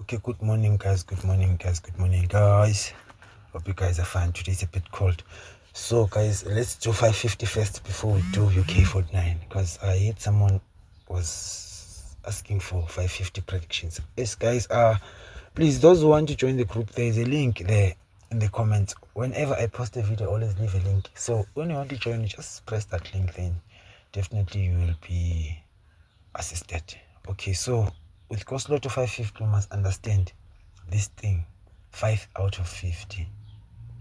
Okay, good morning guys, good morning guys. Hope you guys are fine. Today's a bit cold. So guys, let's do 550 first before we do UK49, because I heard someone was asking for 550 predictions. Yes guys, please, those who want to join the group, there is a link there in the comments. Whenever I post a video, always leave a link. So when you want to join, just press that link, then definitely you will be assisted. Okay, so with Coslotto 550, you must understand this thing: 5 out of 50,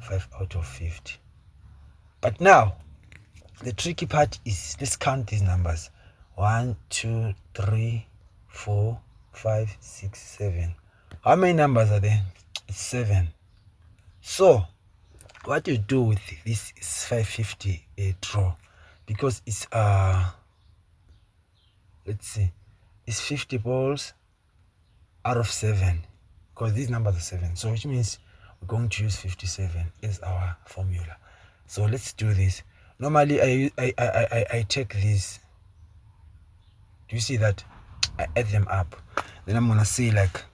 5 out of 50. But now the tricky part is, let's count these numbers: 1 2 3 4 5 6 7. How many numbers are there? It's 7. So what you do with this is 550 a draw, because it's let's see, it's 50 balls out of 7, because these numbers are 7, so which means we're going to use 57 as our formula. So let's do this. Normally I take these. Do you see that? I add them up, then I'm gonna say like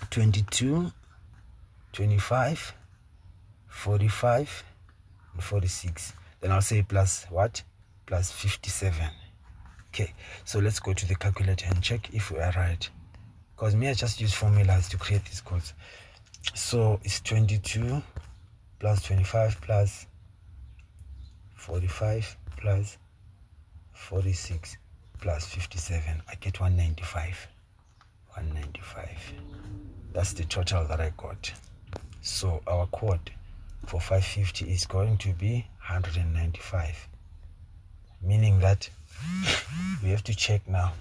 22, 25, 45 and 46. Then I'll say plus what? Plus 57. Okay, so let's go to the calculator and check if we are right, because me, I just use formulas to create these codes. So it's 22 plus 25 plus 45 plus 46 plus 57. I get 195. 195. That's the total that I got. So our quote for 550 is going to be 195, meaning that we have to check now.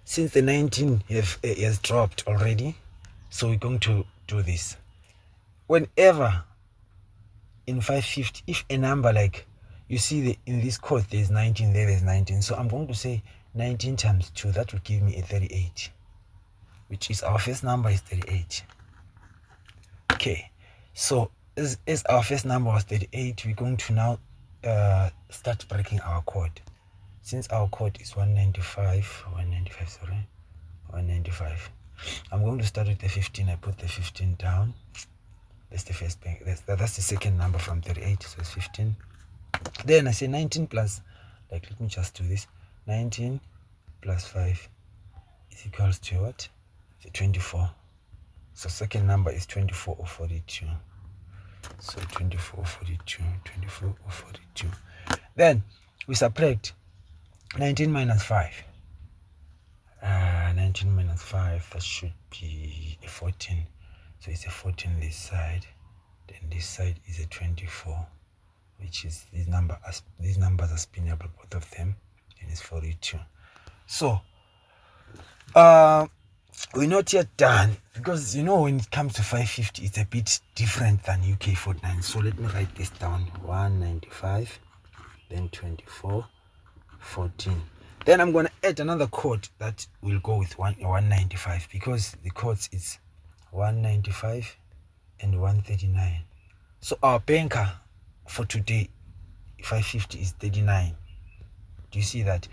Since the 19 has dropped already, so we're going to do this. Whenever in 550, if a number, like you see in this code there's 19, there's 19, so I'm going to say 19 times 2, that will give me a 38, which is our first number is 38. Okay, so as our first number was 38, we're going to now start breaking our code. Since our code is 195, I'm going to start with the 15. I put the 15 down. That's the first bank. That's the second number from 38, so it's 15. Then I say 19 plus, like, let me just do this. 19 plus 5 is equals to what? It's 24. So second number is 24 or 42. So 24 or 42, 24 or 42. Then we subtract 19 minus 5. 19 minus 5, that should be a 14. So it's a 14 this side. Then this side is a 24, which is these numbers are spinnable, both of them. Then it's 42. So we're not yet done, because when it comes to 550, it's a bit different than UK49. So let me write this down: 195, then 24, 14. Then I'm going to add another code that will go with 195, because the codes is 195 and 139. So our banker for today, 550, is 39. Do you see that?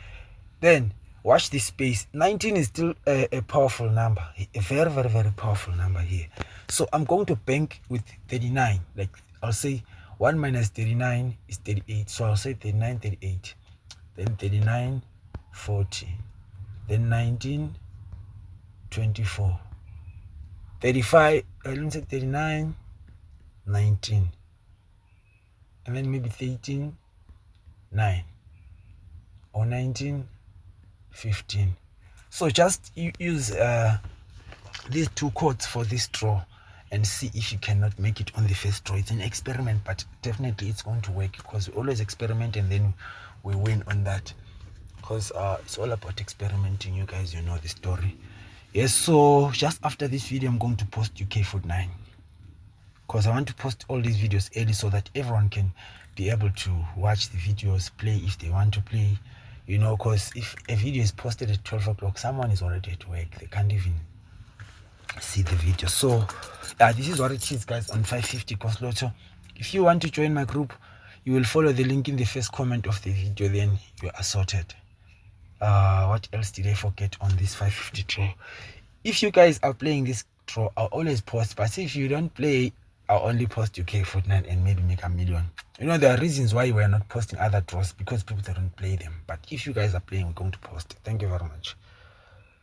Then watch this space. 19 is still a powerful number, a very, very, very powerful number here. So I'm going to bank with 39. Like, I'll say 1 minus 39 is 38. So I'll say 39, 38. Then 39, 40. Then 19, 24. 35, let me say 39, 19. And then maybe 13, 9. Or 19, 15. So just use these two codes for this draw and see if you cannot make it on the first draw. It's an experiment, but definitely it's going to work, because we always experiment and then we win on that, because it's all about experimenting. You guys, you know the story. Yes, so just after this video, I'm going to post UK49, because I want to post all these videos early so that everyone can be able to watch the videos, play if they want to play. Because if a video is posted at 12 o'clock, someone is already at work. They can't even see the video. So this is what it is, guys, on 550 Coslotto. If you want to join my group, you will follow the link in the first comment of the video, then you are sorted. What else did I forget on this 550 draw? if you guys are playing this draw, I'll always post. But if you don't play, I'll only post UK Fortnite and maybe make $1 million. You know, there are reasons why we're not posting other draws, because people don't play them. But if you guys are playing, we're going to post. Thank you very much.